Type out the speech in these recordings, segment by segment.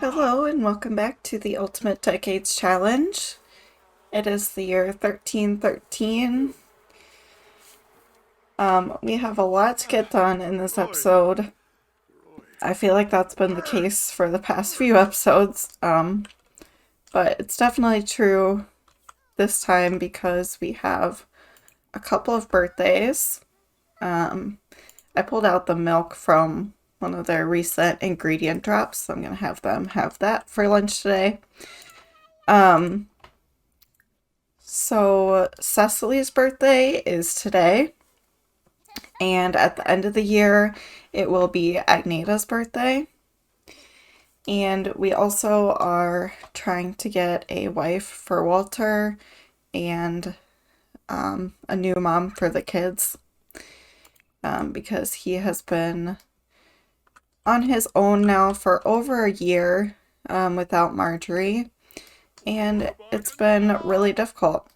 Hello and welcome back to the Ultimate Decades Challenge. It is the year 1313. We have a lot to get done in this episode. I feel like that's been the case for the past few episodes, but it's definitely true this time because we have a couple of birthdays. I pulled out the milk from one of their recent ingredient drops, so I'm gonna have them have that for lunch today. So Cecily's birthday is today, and at the end of the year, it will be Agneta's birthday. And we also are trying to get a wife for Walter and a new mom for the kids because he has been on his own now for over a year without Marjorie, and it's been really difficult.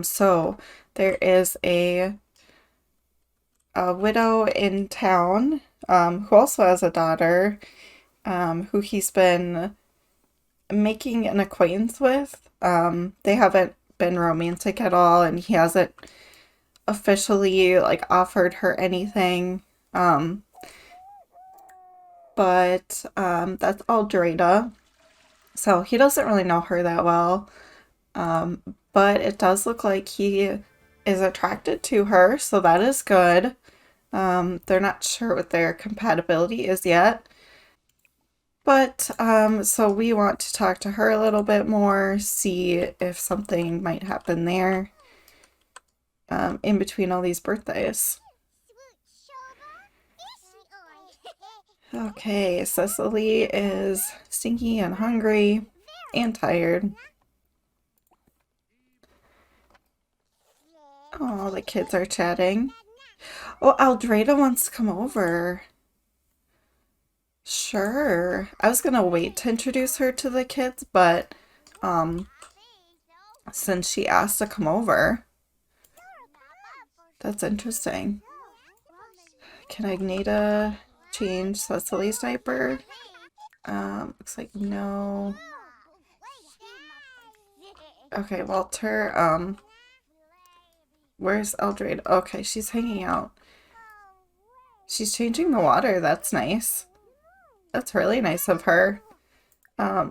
So there is a widow in town who also has a daughter who he's been making an acquaintance with. They haven't been romantic at all, and he hasn't officially offered her anything. But that's Aldreda. So he doesn't really know her that well. But it does look like he is attracted to her, so that is good. They're not sure what their compatibility is yet. But, so we want to talk to her a little bit more, see if something might happen there, in between all these birthdays. Okay, Cecily is stinky and hungry and tired. Oh, the kids are chatting. Oh, Aldreda wants to come over. Sure. I was gonna wait to introduce her to the kids, but since she asked to come over, that's interesting. Can Agneta change Cecily's diaper? Looks like no. Okay, Walter, where's Aldreda? Okay, she's hanging out. She's changing the water, that's nice. That's really nice of her.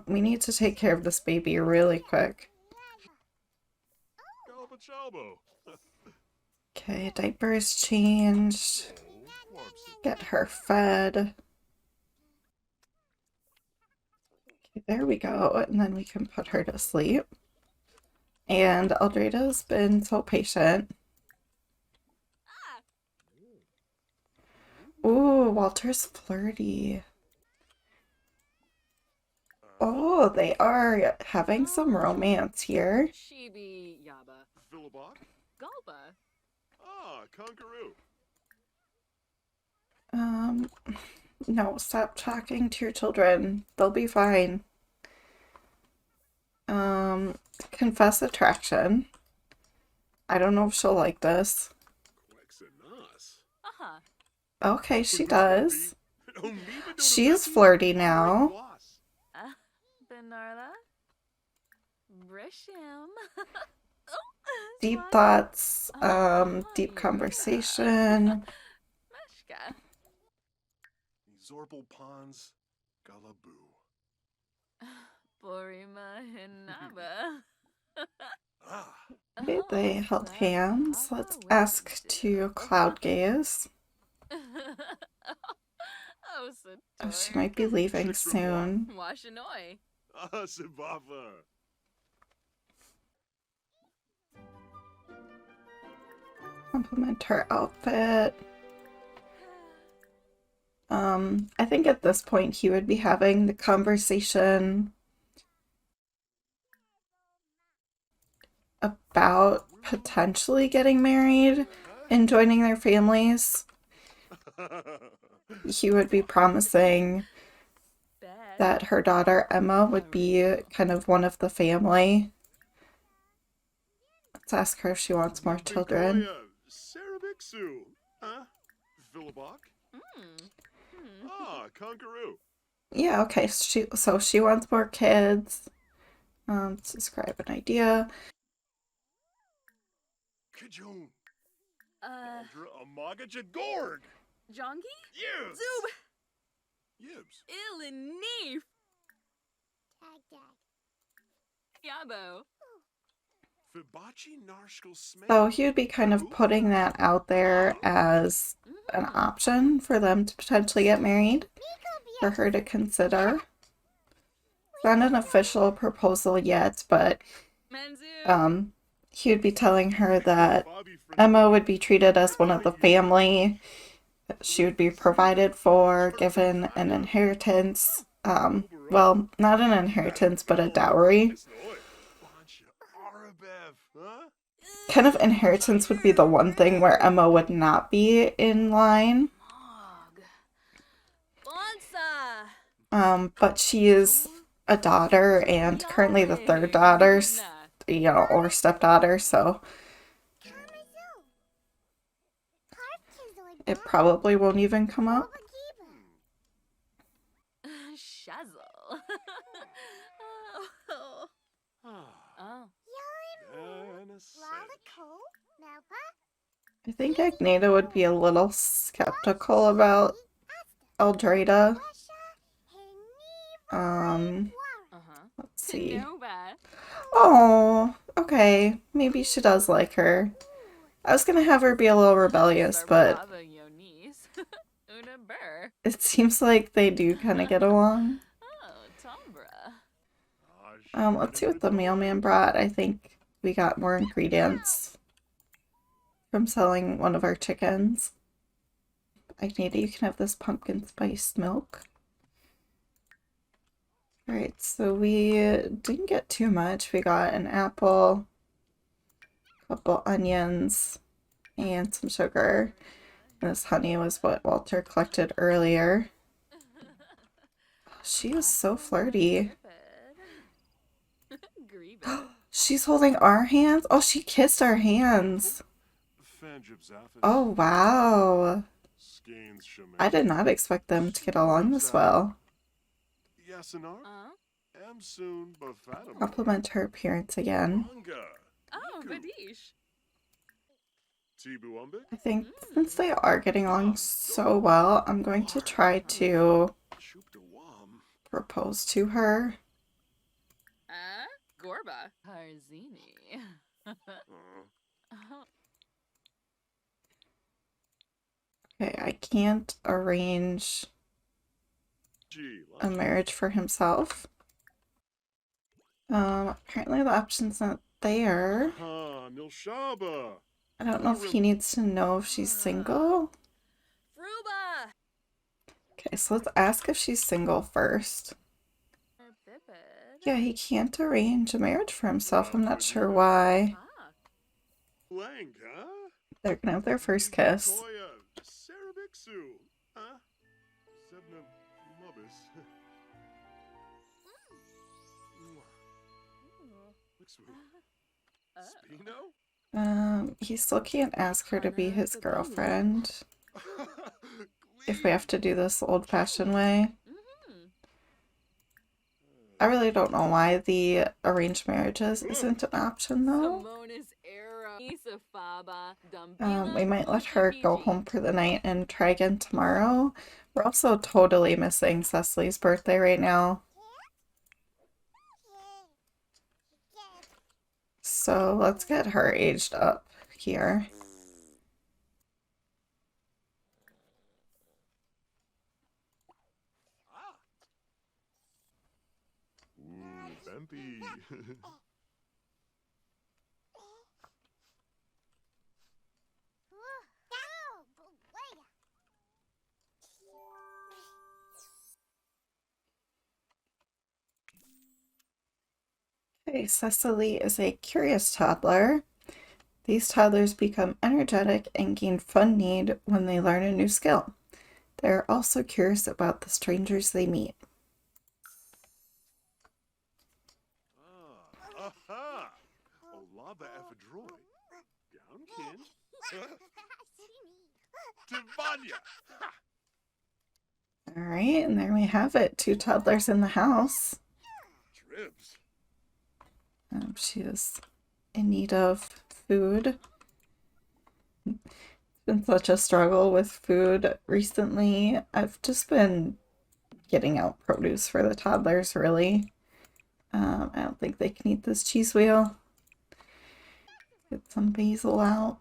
We need to take care of this baby really quick. Okay, diaper is changed. Get her fed. Okay, there we go. And then we can put her to sleep. And Aldreda's been so patient. Ooh, Walter's flirty. Oh, they are having some romance here. No, stop talking to your children. They'll be fine. Confess attraction. I don't know if she'll like this. Okay, she does. She's flirty now. Deep thoughts, deep conversation. Okay, they held hands. Let's ask to cloud gaze. Oh, she might be leaving soon. Compliment her outfit. I think at this point he would be having the conversation about potentially getting married and joining their families. He would be promising that her daughter Emma would be kind of one of the family. Let's ask her if she wants more children. Yeah, okay. So she wants more kids. Let's describe an idea. Kajun. Aldra Amaga Jagorg. Jongi? Yibs. Zoob. Yibs. Illineef. Tag tag. Yabo. Fibachi Narshkel Smay. So he would be kind of putting that out there as an option for them to potentially get married, for her to consider. It's not an official proposal yet, but he would be telling her that Emma would be treated as one of the family. She would be provided for, given an inheritance. Well, not an inheritance, but a dowry. Kind of inheritance would be the one thing where Emma would not be in line. But she is a daughter and currently the third daughter, or stepdaughter, so it probably won't even come up. Shazzle. I think Agneta would be a little skeptical about Aldreda. Let's see. Oh, okay. Maybe she does like her. I was gonna have her be a little rebellious, but it seems like they do kind of get along. Let's see what the mailman brought. I think we got more ingredients from selling one of our chickens. Agneta, you can have this pumpkin spiced milk. Alright, so we didn't get too much. We got an apple, a couple onions, and some sugar. And this honey was what Walter collected earlier. She is so flirty. She's holding our hands? Oh, she kissed our hands. Oh, wow. I did not expect them to get along this well. Compliment her appearance again. I think since they are getting along so well, I'm going to try to propose to her. Gorba. Harzini. Okay, I can't arrange a marriage for himself. Apparently the option's not there. I don't know if he needs to know if she's single. Okay, so let's ask if she's single first. Yeah, he can't arrange a marriage for himself. I'm not sure why. They're gonna have their first kiss. He still can't ask her to be his girlfriend if we have to do this the old-fashioned way. I really don't know why the arranged marriages isn't an option, though. We might let her go home for the night and try again tomorrow. We're also totally missing Cecily's birthday right now. So let's get her aged up here. Okay, Cecily is a curious toddler. These toddlers become energetic and gain fun need when they learn a new skill. They're also curious about the strangers they meet. All right, and there we have it. 2 toddlers in the house. She is in need of food. It's been such a struggle with food recently. I've just been getting out produce for the toddlers, really. I don't think they can eat this cheese wheel. Get some basil out.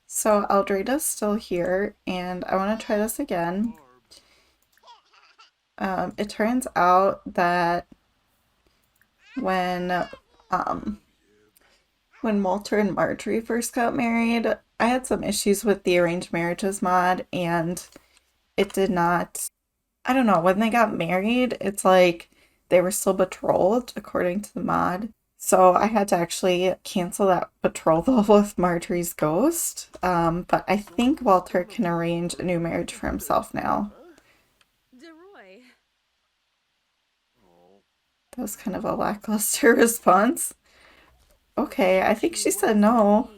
So Aldreda's still here, and I want to try this again. It turns out that when Walter and Marjorie first got married, I had some issues with the arranged marriages mod, and it did not, I don't know, when they got married, it's like they were still betrothed according to the mod. So I had to actually cancel that betrothal with Marjorie's ghost. But I think Walter can arrange a new marriage for himself now. That was kind of a lackluster response. Okay, I think she said no.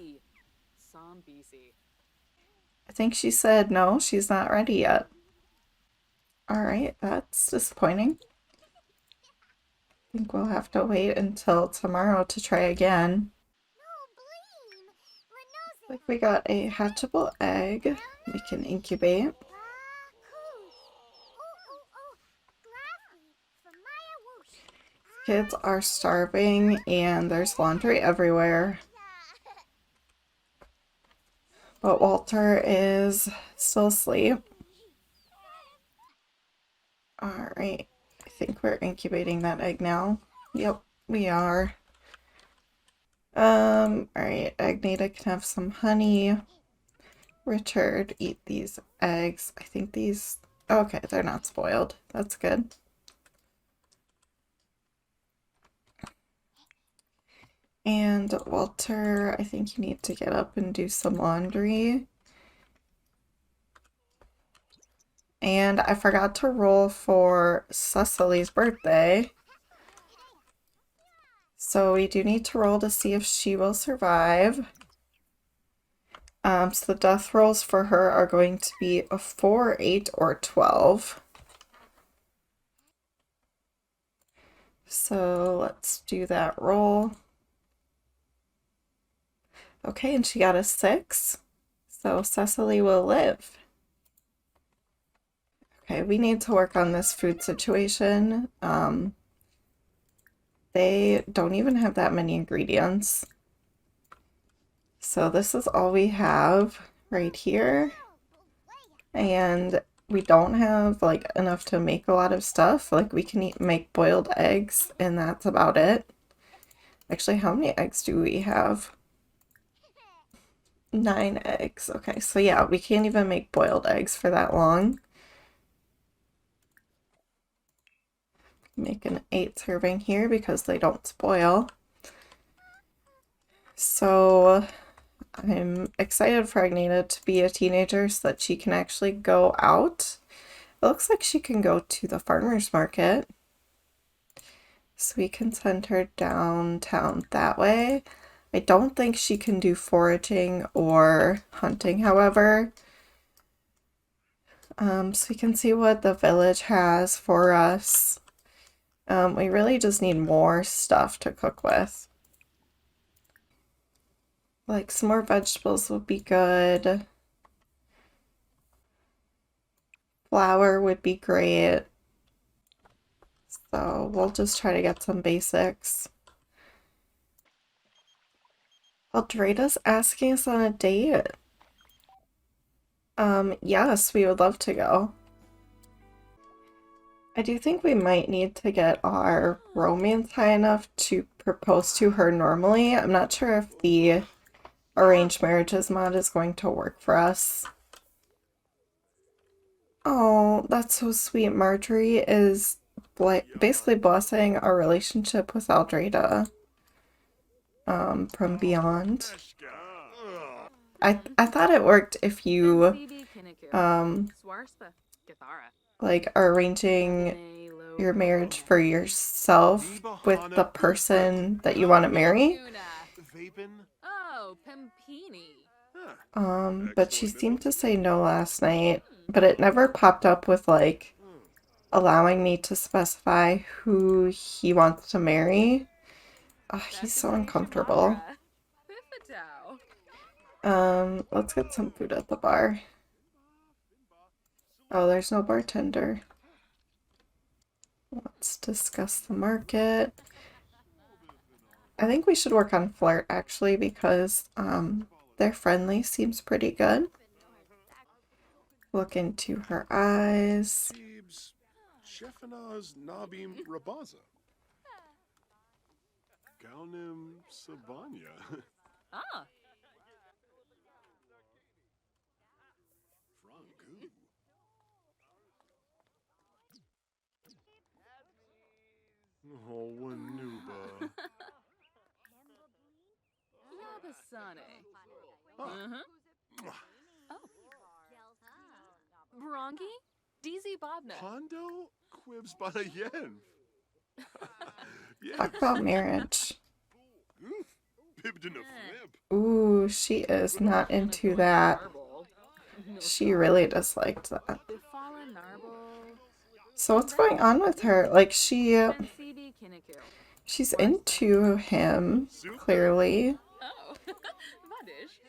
I think she said no, she's not ready yet. Alright, that's disappointing. I think we'll have to wait until tomorrow to try again. Like we got a hatchable egg we can incubate. Kids are starving and there's laundry everywhere. But Walter is still asleep. Alright, I think we're incubating that egg now. Yep, we are. Alright, Agneta can have some honey. Richard, eat these eggs. I think these, okay, they're not spoiled. That's good. And Walter, I think you need to get up and do some laundry. And I forgot to roll for Cecily's birthday. So we do need to roll to see if she will survive. So the death rolls for her are going to be a 4, 8, or 12. So let's do that roll. Okay, and she got a 6. So Cecily will live. Okay, we need to work on this food situation. They don't even have that many ingredients. So this is all we have right here. And we don't have like enough to make a lot of stuff. Like we can make boiled eggs and that's about it. Actually, how many eggs do we have? 9 eggs. Okay, so yeah, we can't even make boiled eggs for that long. Make an 8 serving here because they don't spoil. So I'm excited for Agneta to be a teenager so that she can actually go out. It looks like she can go to the farmer's market. So we can send her downtown that way. I don't think she can do foraging or hunting, however. So we can see what the village has for us. We really just need more stuff to cook with. Like some more vegetables would be good. Flour would be great. So we'll just try to get some basics. Aldreda's asking us on a date. Yes, we would love to go. I do think we might need to get our romance high enough to propose to her normally. I'm not sure if the arranged marriages mod is going to work for us. Oh, that's so sweet. Marjorie is basically blessing our relationship with Aldreda from beyond. I thought it worked if you like are arranging your marriage for yourself with the person that you want to marry. Oh, Pimpini. But she seemed to say no last night, but it never popped up with like allowing me to specify who he wants to marry. Oh, he's so uncomfortable. Let's get some food at the bar. Oh, there's no bartender. Let's discuss the market. I think we should work on flirt actually because their friendly seems pretty good. Look into her eyes. Ah. Yabasane. Uh-huh. Oh. Brongi? DZ Bobna. Pondo quibs bada yen. Talk about marriage. Pibbed in a flip. Ooh, she is not into that. She really disliked that. So what's going on with her? Like she's into him, clearly.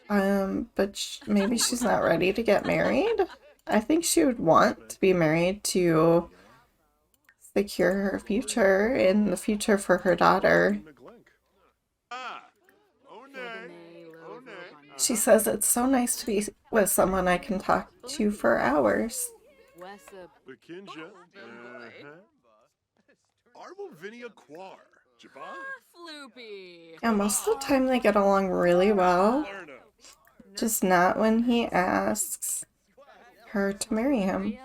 But maybe she's not ready to get married. I think she would want to be married to secure her future and the future for her daughter. She says it's so nice to be with someone I can talk to for hours. And most of the time they get along really well. Just not when he asks her to marry him.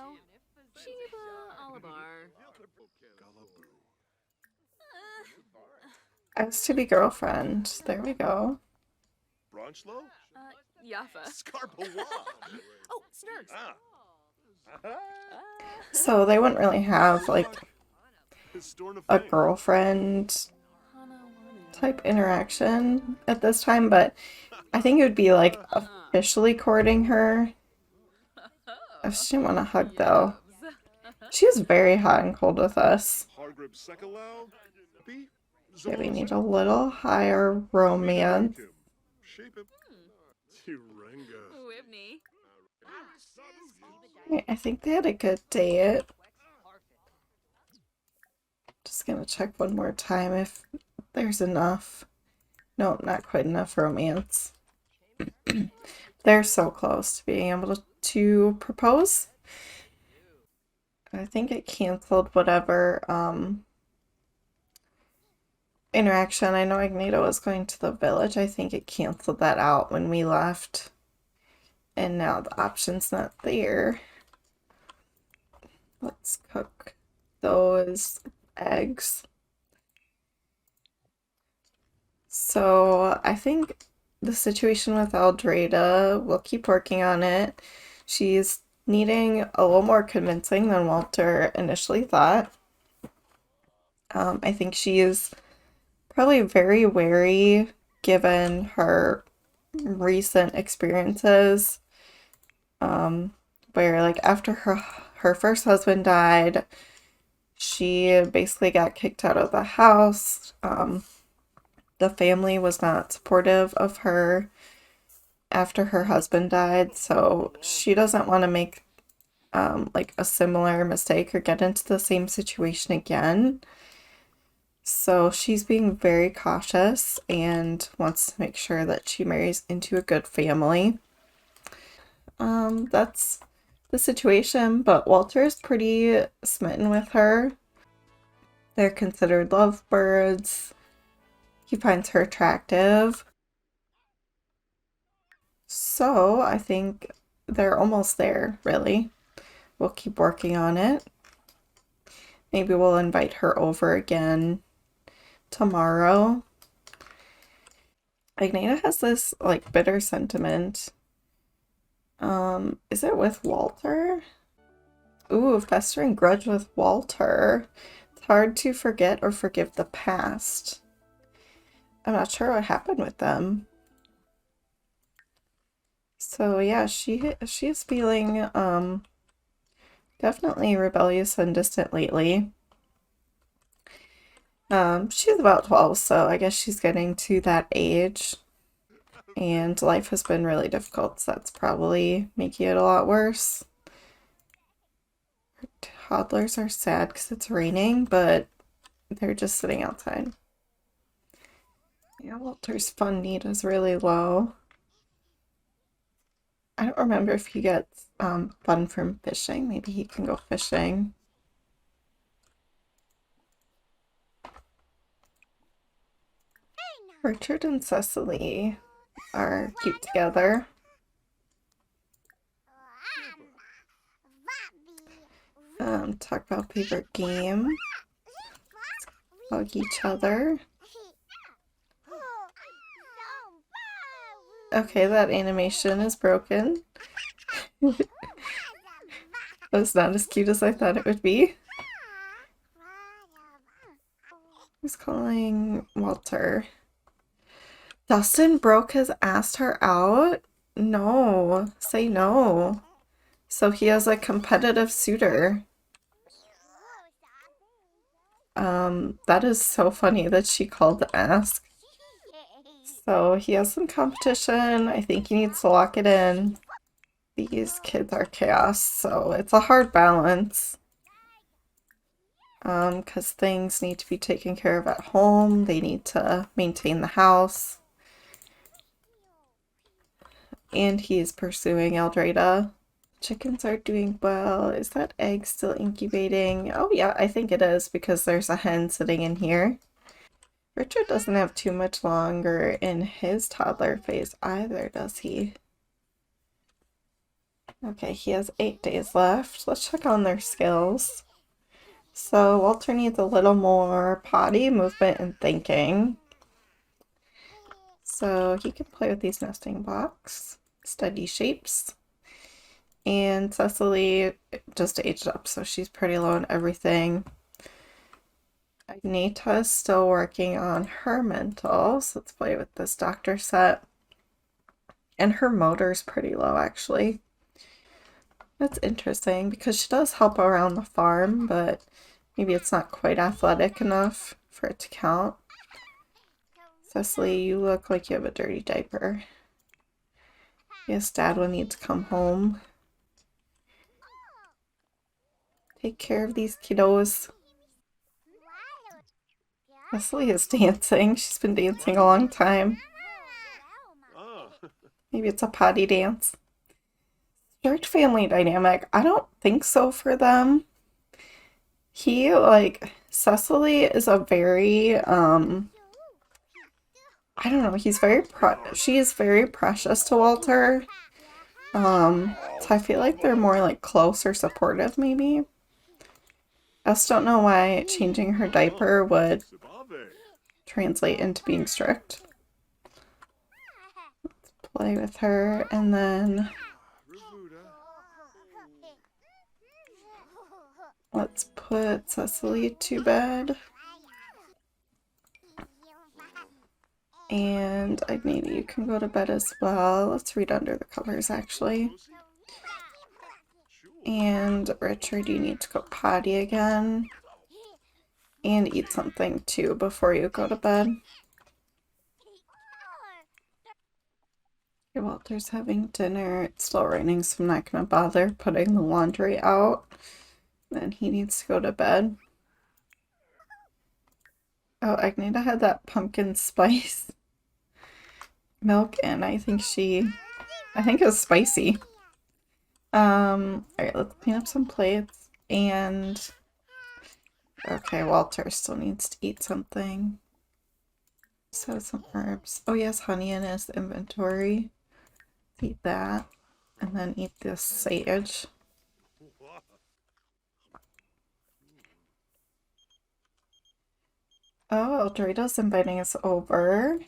As to be girlfriend. There we go. Bronchlo? Yaffa. Scarpawa. Oh, Snurks. So they wouldn't really have like a girlfriend type interaction at this time, but I think it would be like officially courting her. If she didn't want a hug though. She was very hot and cold with us. Yeah, we need a little higher romance. I think they had a good date. Just gonna check one more time if there's enough. Nope, not quite enough romance. They're so close to being able to propose. I think it canceled whatever interaction. I know Agneta was going to the village. I think it canceled that out when we left. And now the option's not there. Let's cook those eggs. So I think the situation with Aldreda, we'll keep working on it. She's needing a little more convincing than Walter initially thought. I think she is probably very wary given her recent experiences, where like after her first husband died, she basically got kicked out of the house. The family was not supportive of her after her husband died, so she doesn't want to make like a similar mistake or get into the same situation again. So she's being very cautious and wants to make sure that she marries into a good family. That's the situation, but Walter is pretty smitten with her. They're considered lovebirds. He finds her attractive. So I think they're almost there, really. We'll keep working on it. Maybe we'll invite her over again tomorrow. Agneta has this like bitter sentiment. Is it with Walter? Ooh, festering grudge with Walter. It's hard to forget or forgive the past. I'm not sure what happened with them. So yeah, she is feeling definitely rebellious and distant lately. She's about 12, so I guess she's getting to that age. And life has been really difficult, so that's probably making it a lot worse. Toddlers are sad because it's raining, but they're just sitting outside. Yeah, Walter's fun need is really low. I don't remember if he gets fun from fishing. Maybe he can go fishing. Richard and Cecily are cute together. Talk about favorite game. Hug each other. Okay, that animation is broken. That's not as cute as I thought it would be. Who's calling Walter? Dustin Broke has asked her out? No, say no. So he has a competitive suitor. That is so funny that she called to ask. So he has some competition. I think he needs to lock it in. These kids are chaos, so it's a hard balance. Because things need to be taken care of at home. They need to maintain the house. And he's pursuing Aldreda. Chickens are doing well. Is that egg still incubating? Oh yeah, I think it is because there's a hen sitting in here. Richard doesn't have too much longer in his toddler phase either, does he? Okay, he has 8 days left. Let's check on their skills. So Walter needs a little more potty, movement, and thinking. So he can play with these nesting blocks, study shapes. And Cecily just aged up, so she's pretty low on everything. Agneta is still working on her mental, so let's play with this doctor set. And her motor's pretty low, actually. That's interesting because she does help around the farm, but maybe it's not quite athletic enough for it to count. Cecily, you look like you have a dirty diaper. Yes, Dad will need to come home. Take care of these kiddos. Cecily is dancing. She's been dancing a long time. Maybe it's a potty dance. Church family dynamic. I don't think so for them. Cecily is a very, I don't know, she is very precious to Walter. So I feel like they're more like close or supportive, maybe. I just don't know why changing her diaper would translate into being strict. Let's play with her, and then let's put Cecily to bed. And Agneta, you can go to bed as well. Let's read under the covers, actually. And Richard, you need to go potty again. And eat something, too, before you go to bed. Okay, Walter's having dinner. It's still raining, so I'm not going to bother putting the laundry out. Then he needs to go to bed. Oh, Agneta had that pumpkin spice milk, and I think it was spicy. Alright, let's clean up some plates, and okay, Walter still needs to eat something. So some herbs. Oh, he has honey in his inventory. Eat that, and then eat this sage. Oh, Aldreda's inviting us over.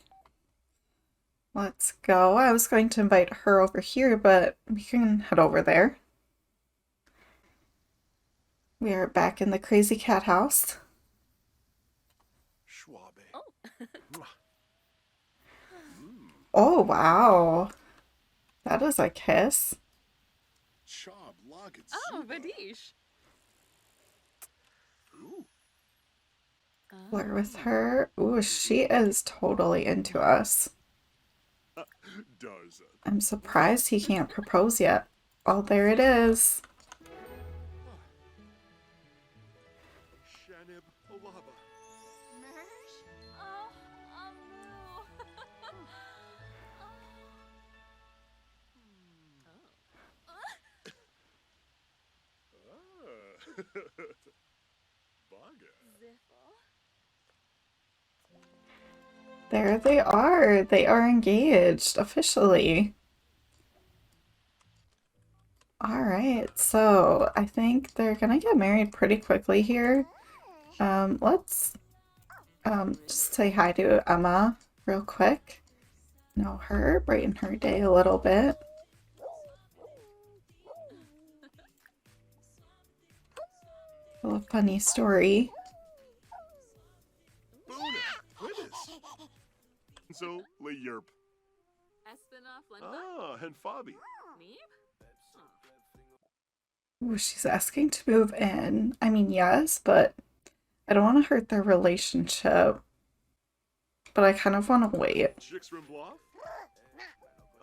Let's go. I was going to invite her over here, but we can head over there. We are back in the crazy cat house. Oh, wow. That is a kiss. Chob, locket, Oh, Vadish. Ooh. Flirt with her. Ooh, she is totally into us. Darza. I'm surprised he can't propose yet. Oh, there it is. Shanib Olaba. Oh, Amu. Ah. Baga. Ziffle. There they are. They are engaged officially. All right, so I think they're gonna get married pretty quickly here. Let's just say hi to Emma real quick. Know her, brighten her day a little bit. A little funny story. Boona. Quibis. So, le yerp. Espinoff Lenda. Ah, and Fabi. Neeb? Ooh, she's asking to move in. I mean, yes, but I don't want to hurt their relationship. But I kind of want to wait. Chicks Rimbloff.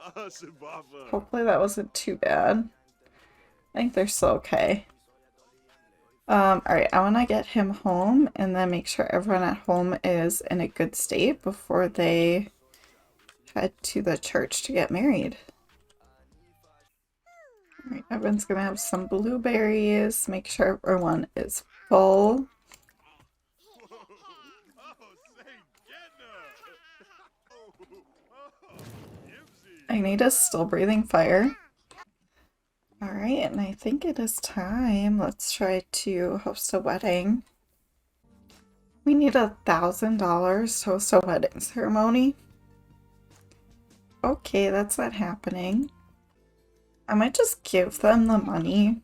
Ah, Sibafa. Hopefully that wasn't too bad. I think they're still okay. Alright, I want to get him home and then make sure everyone at home is in a good state before they head to the church to get married. Alright, everyone's gonna have some blueberries, make sure everyone is full. Agneta's still breathing fire. Alright, and I think it is time. Let's try to host a wedding. We need $1,000 to host a wedding ceremony. Okay, that's not happening. I might just give them the money.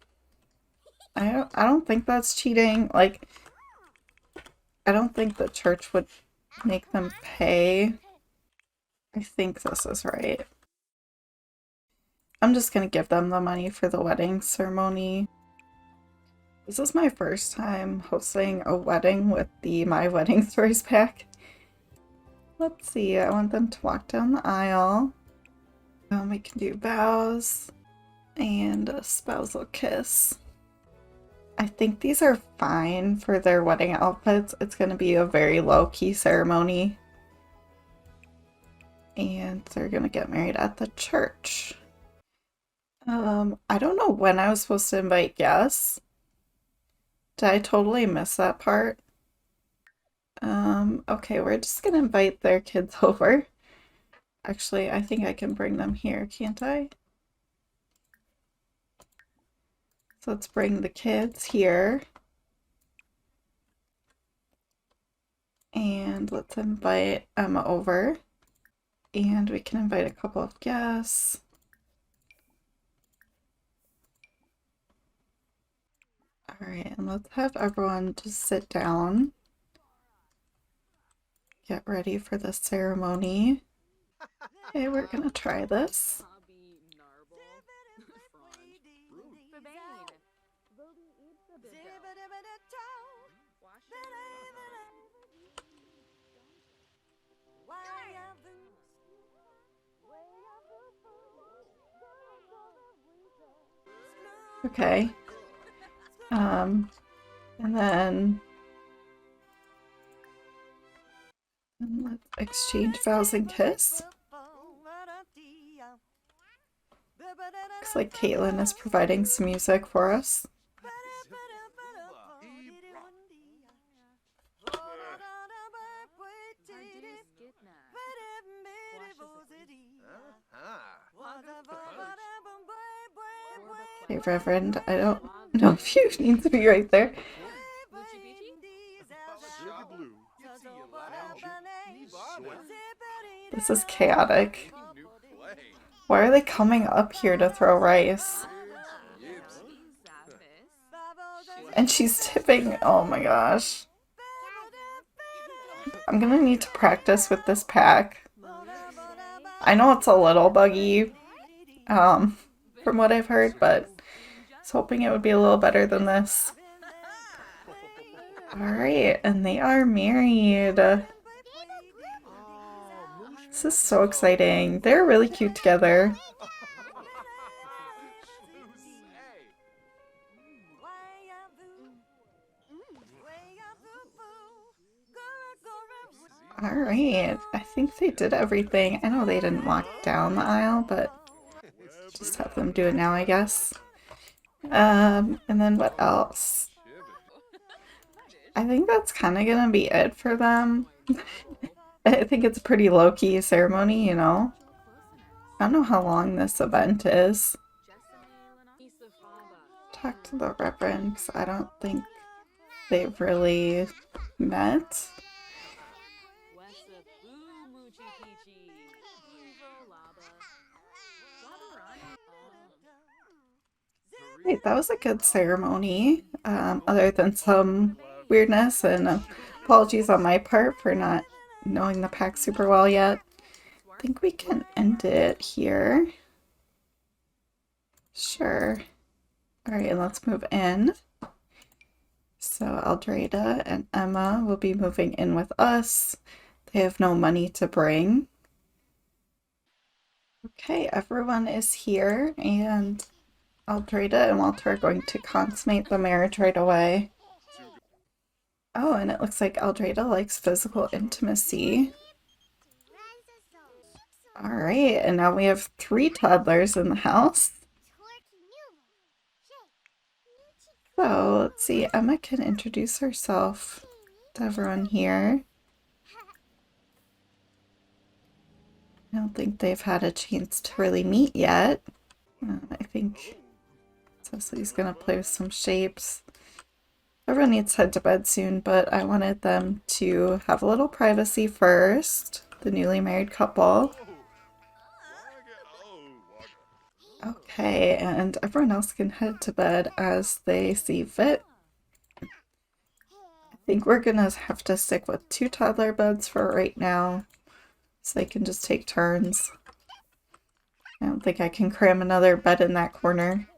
I don't think that's cheating. Like, I don't think the church would make them pay. I think this is right. I'm just gonna give them the money for the wedding ceremony. This is my first time hosting a wedding with the My Wedding Stories pack. Let's see, I want them to walk down the aisle. We can do vows and a spousal kiss. I think these are fine for their wedding outfits. It's going to be a very low-key ceremony. And they're going to get married at the church. I don't know when I was supposed to invite guests. Did I totally miss that part? Okay, we're just gonna invite their kids over. Actually, I think I can bring them here, can't I? So let's bring the kids here. And let's invite Emma over. And we can invite a couple of guests. Alright, and let's have everyone just sit down. Get ready for the ceremony. Okay, we're gonna try this. Hobby Narble. Franj. Babane. Vodi Ibsa Okay. And then let's exchange vows and kiss. Looks like Caitlin is providing some music for us. Hey, Reverend, I don't know if you need to be right there. This is chaotic. Why are they coming up here to throw rice? And she's tipping. Oh my gosh. I'm gonna need to practice with this pack. I know it's a little buggy, from what I've heard, but I was hoping it would be a little better than this. Alright, and they are married. This is so exciting. They're really cute together. Alright, I think they did everything. I know they didn't walk down the aisle, but just have them do it now, I guess. And then what else? I think that's kind of gonna be it for them. I think it's a pretty low-key ceremony, you know? I don't know how long this event is. Talk to the Reverend, because I don't think they've really met. Wait, that was a good ceremony, other than some weirdness, and apologies on my part for not knowing the pack super well yet. I think we can end it here. Sure. Alright, and let's move in. So Aldreda and Emma will be moving in with us. They have no money to bring. Okay, everyone is here, and Aldreda and Walter are going to consummate the marriage right away. Oh, and it looks like Aldreda likes physical intimacy. Alright, and now we have 3 toddlers in the house. So, let's see, Emma can introduce herself to everyone here. I don't think they've had a chance to really meet yet. I think Cecily's gonna play with some shapes. Everyone needs to head to bed soon, but I wanted them to have a little privacy first, the newly married couple. Okay, and everyone else can head to bed as they see fit. I think we're gonna have to stick with 2 toddler beds for right now, so they can just take turns. I don't think I can cram another bed in that corner.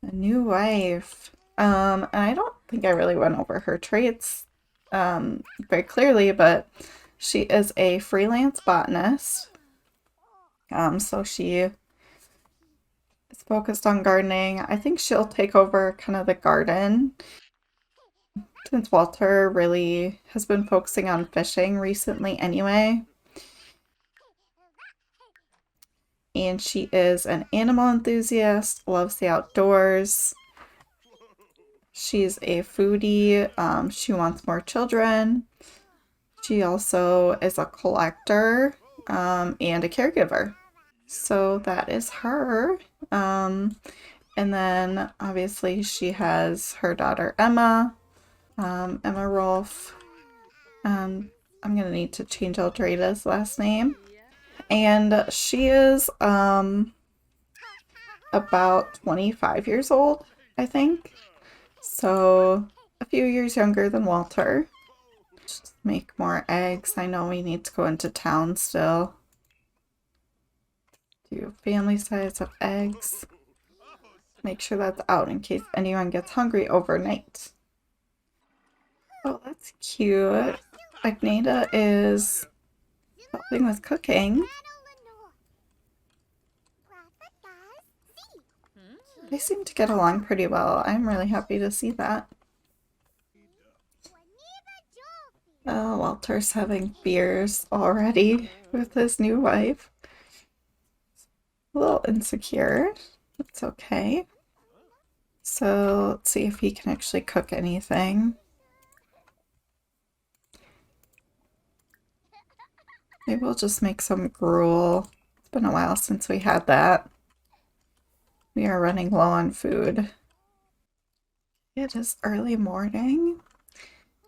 A new wife. And I don't think I really went over her traits very clearly, but she is a freelance botanist. So she is focused on gardening. I think she'll take over kind of the garden, since Walter really has been focusing on fishing recently anyway. And she is an animal enthusiast, loves the outdoors. She's a foodie. She wants more children. She also is a collector and a caregiver. So that is her. And then obviously she has her daughter Emma, Emma Rolfe. I'm gonna need to change Aldreda's last name. And she is about 25 years old, I think. So a few years younger than Walter. Just make more eggs. I know we need to go into town still. Do a family size of eggs. Make sure that's out in case anyone gets hungry overnight. Oh, that's cute. Agneta is helping with cooking. They seem to get along pretty well. I'm really happy to see that. Oh, Walter's having beers already with his new wife. A little insecure. That's okay. So let's see if he can actually cook anything. Maybe we'll just make some gruel. It's been a while since we had that. We are running low on food. It is early morning.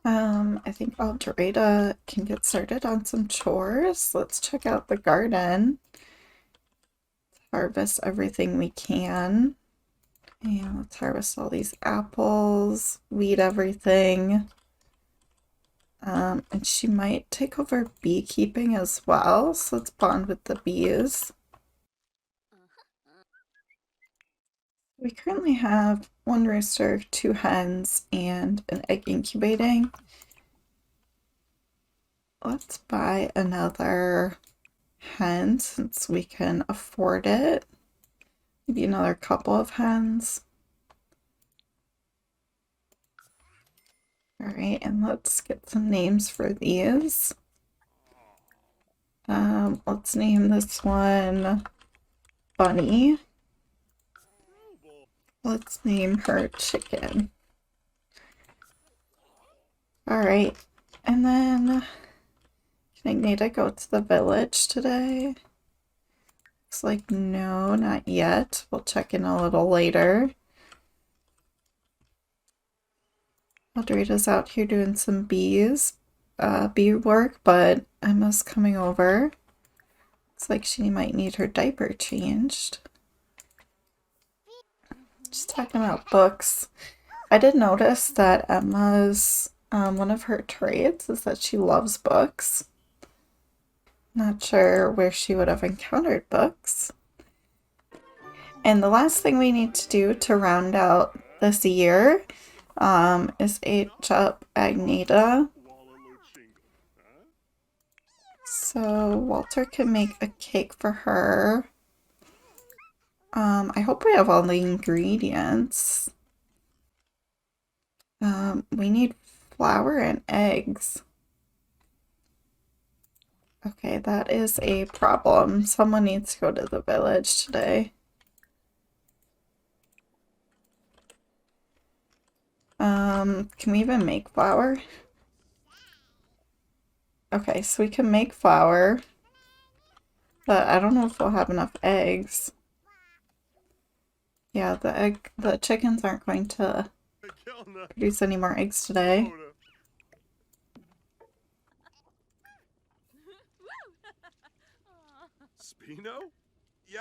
I think Aldreda can get started on some chores. Let's check out the garden. Harvest everything we can. And let's harvest all these apples, weed everything. And she might take over beekeeping as well, so let's bond with the bees. We currently have 1 rooster, 2 hens, and an egg incubating. Let's buy another hen since we can afford it. Maybe another couple of hens. Alright, and let's get some names for these. Let's name this one Bunny. Let's name her Chicken. Alright, and then can Agneta go to the village today? Looks like no, not yet. We'll check in a little later. Aldreda's out here doing some bee work, but Emma's coming over. Looks like she might need her diaper changed. Just talking about books. I did notice that Emma's, one of her traits is that she loves books. Not sure where she would have encountered books. And the last thing we need to do to round out this year is age up Agneta. So Walter can make a cake for her. I hope we have all the ingredients. We need flour and eggs. Okay, that is a problem. Someone needs to go to the village today. Can we even make flour? Okay, so we can make flour, but I don't know if we'll have enough eggs. Yeah, the chickens aren't going to produce any more eggs today. Spino? Yeah.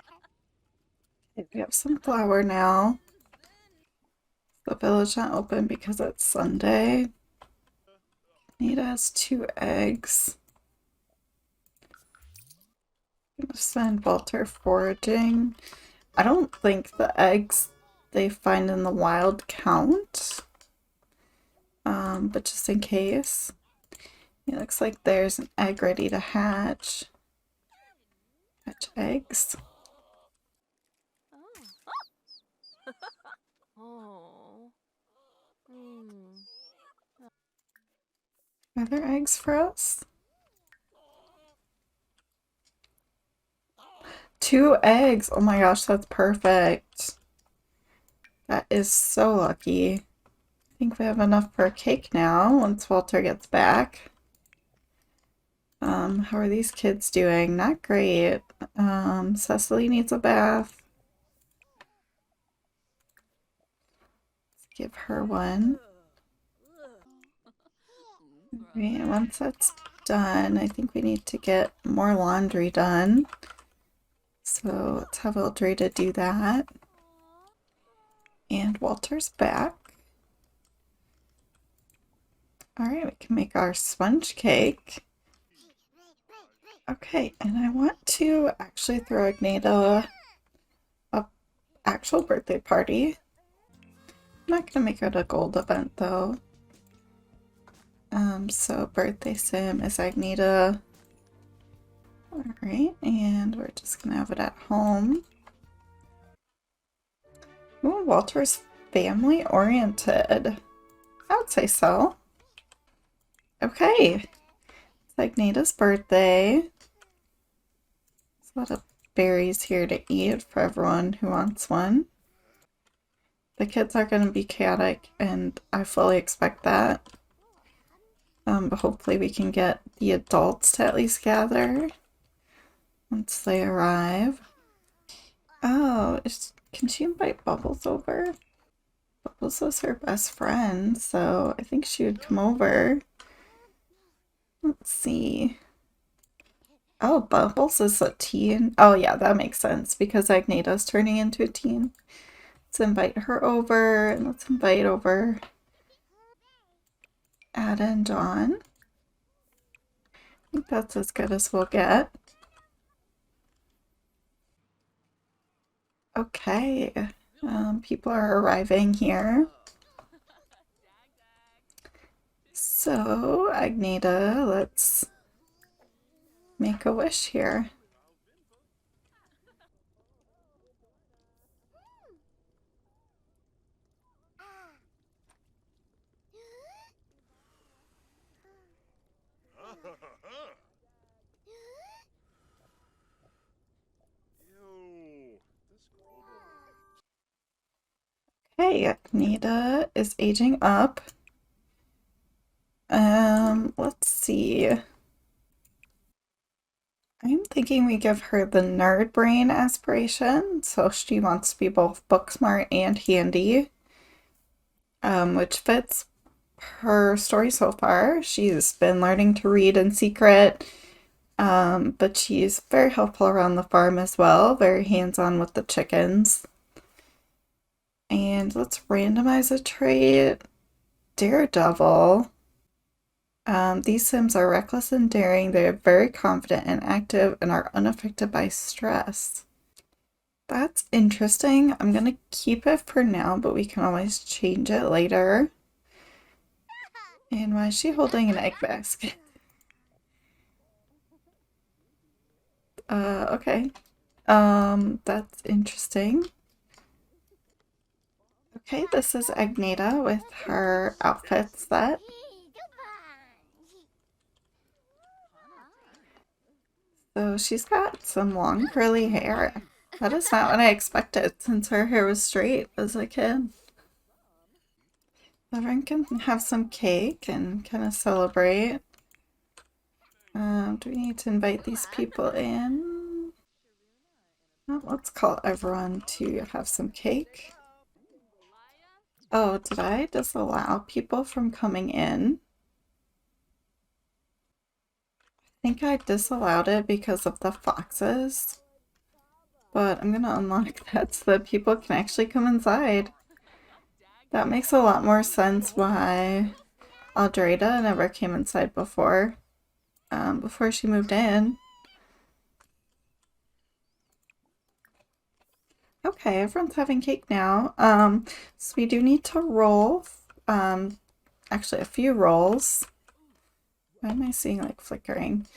Okay, we have some flour now. The village not open because it's Sunday. Nita has 2 eggs. I'm gonna send Walter foraging. I don't think the eggs they find in the wild count. But just in case. It looks like there's an egg ready to hatch. Hatch eggs. Oh. Are there eggs for us? 2 eggs! Oh my gosh, that's perfect. That is so lucky. I think we have enough for a cake now once Walter gets back. How are these kids doing? Not great. Cecily needs a bath. Let's give her one. Alright, once that's done, I think we need to get more laundry done. So let's have Aldreda do that. And Walter's back. Alright, we can make our sponge cake. Okay, and I want to actually throw Agneta a actual birthday party. I'm not gonna make it a gold event though. So birthday sim is Agneta. Alright, and we're just gonna have it at home. Ooh, Walter's family oriented. I would say so. Okay. It's Agneta's birthday. There's a lot of berries here to eat for everyone who wants one. The kids are going to be chaotic, and I fully expect that. But hopefully we can get the adults to at least gather once they arrive. Oh, can she invite Bubbles over? Bubbles is her best friend, so I think she would come over. Let's see. Oh, Bubbles is a teen. Oh yeah, that makes sense because Agneta's turning into a teen. Let's invite her over, and let's invite over Ada and John. I think that's as good as we'll get. Okay. People are arriving here. So, Agneta, let's make a wish here. Ew. This global. Hey, Agneta is aging up. Let's see. I'm thinking we give her the nerd brain aspiration, so she wants to be both book smart and handy, which fits her story so far. She's been learning to read in secret, but she's very helpful around the farm as well, very hands-on with the chickens. And let's randomize a trait. Daredevil. These Sims are reckless and daring. They are very confident and active and are unaffected by stress. That's interesting. I'm gonna keep it for now, but we can always change it later. And why is she holding an egg basket? Okay. That's interesting. Okay, this is Agneta with her outfit set. So she's got some long curly hair. That is not what I expected since her hair was straight as a kid. Everyone can have some cake and kind of celebrate. Do we need to invite these people in? Well, let's call everyone to have some cake. Oh, did I disallow people from coming in? I think I disallowed it because of the foxes. But I'm gonna unlock that so that people can actually come inside. That makes a lot more sense why Aldreda never came inside before she moved in. Okay, everyone's having cake now. So we do need to roll, actually a few rolls. Why am I seeing like flickering?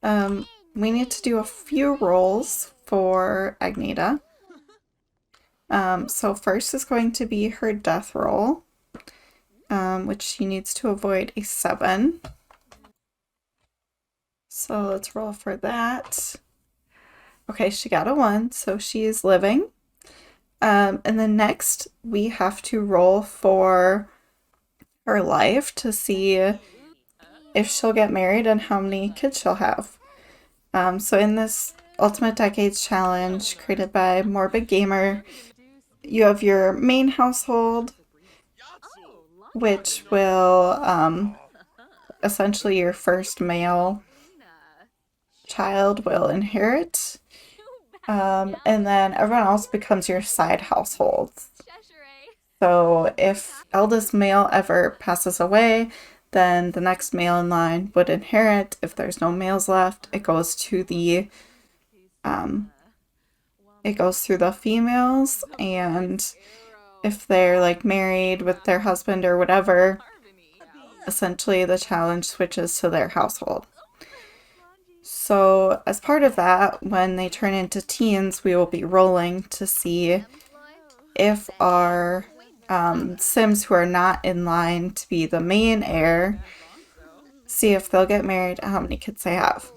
We need to do a few rolls for Agneta. So first is going to be her death roll, which she needs to avoid a 7. So let's roll for that. Okay, she got a 1, so she is living. And then next we have to roll for her life to see if she'll get married and how many kids she'll have. So in this Ultimate Decades Challenge created by Morbid Gamer, you have your main household, which will essentially your first male child will inherit. And then everyone else becomes your side households. So if eldest male ever passes away, then the next male in line would inherit. If there's no males left, it goes to the females, and if they're like married with their husband or whatever, essentially the challenge switches to their household. So as part of that, when they turn into teens, we will be rolling to see if our Sims who are not in line to be the main heir, see if they'll get married and how many kids they have.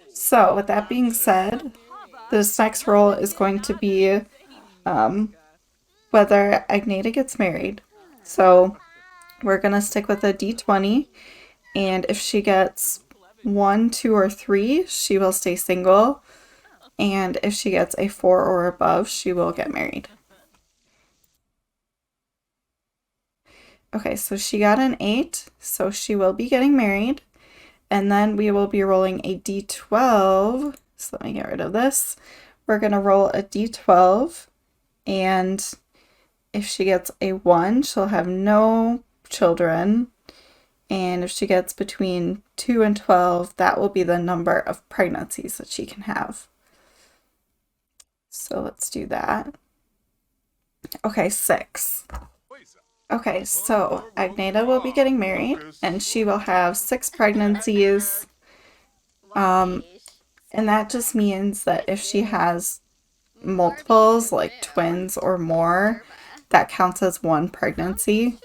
So with that being said, this next roll is going to be whether Agneta gets married. So we're going to stick with a d20, and if she gets 1, 2, or 3, she will stay single, and if she gets a 4 or above, she will get married. Okay, so she got an 8, so she will be getting married, and then we will be rolling a d12. So let me get rid of this. We're going to roll a d12, and if she gets a 1, she'll have no children. And if she gets between 2 and 12, that will be the number of pregnancies that she can have. So let's do that. Okay, 6. Waisa. Okay, so Agneta will be getting married, and she will have 6 pregnancies. Um, and that just means that if she has multiples, like twins or more, that counts as 1 pregnancy.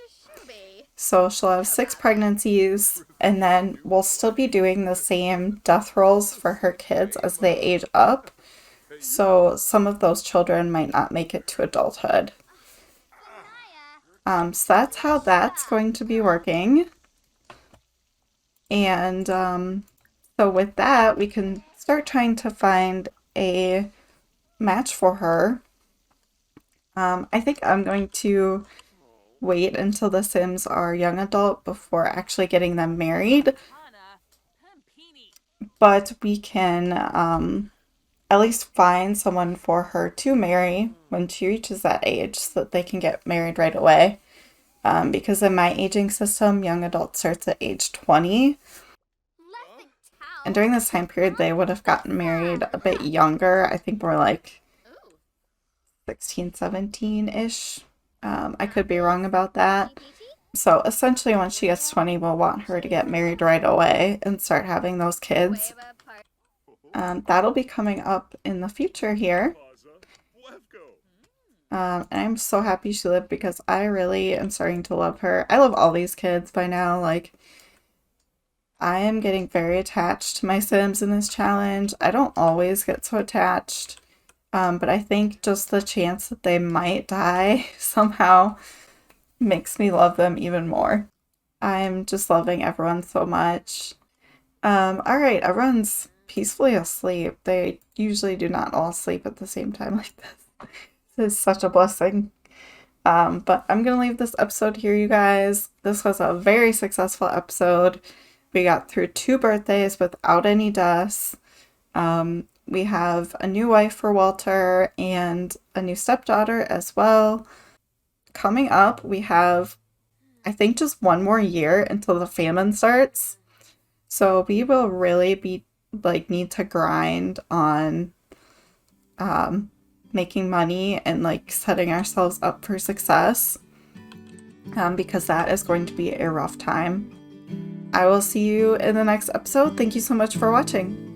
So she'll have 6 pregnancies, and then we'll still be doing the same death rolls for her kids as they age up. So some of those children might not make it to adulthood. So that's how that's going to be working. And so with that, we can start trying to find a match for her. I think I'm going to wait until the Sims are young adult before actually getting them married, but we can at least find someone for her to marry when she reaches that age so that they can get married right away. Because in my aging system, young adult starts at age 20. And during this time period, they would have gotten married a bit younger. I think more like 16, 17-ish. I could be wrong about that. So essentially, when she gets 20, we'll want her to get married right away and start having those kids. That'll be coming up in the future here. And I'm so happy she lived because I really am starting to love her. I love all these kids by now. Like, I am getting very attached to my Sims in this challenge. I don't always get so attached, but I think just the chance that they might die somehow makes me love them even more. I'm just loving everyone so much. Alright, everyone's peacefully asleep. They usually do not all sleep at the same time like this. This is such a blessing. But I'm gonna leave this episode here, you guys. This was a very successful episode. We got through 2 birthdays without any deaths. We have a new wife for Walter and a new stepdaughter as well. Coming up, we have, I think, just 1 more year until the famine starts. So we will really be, like, need to grind on making money and, like, setting ourselves up for success. Because that is going to be a rough time. I will see you in the next episode. Thank you so much for watching.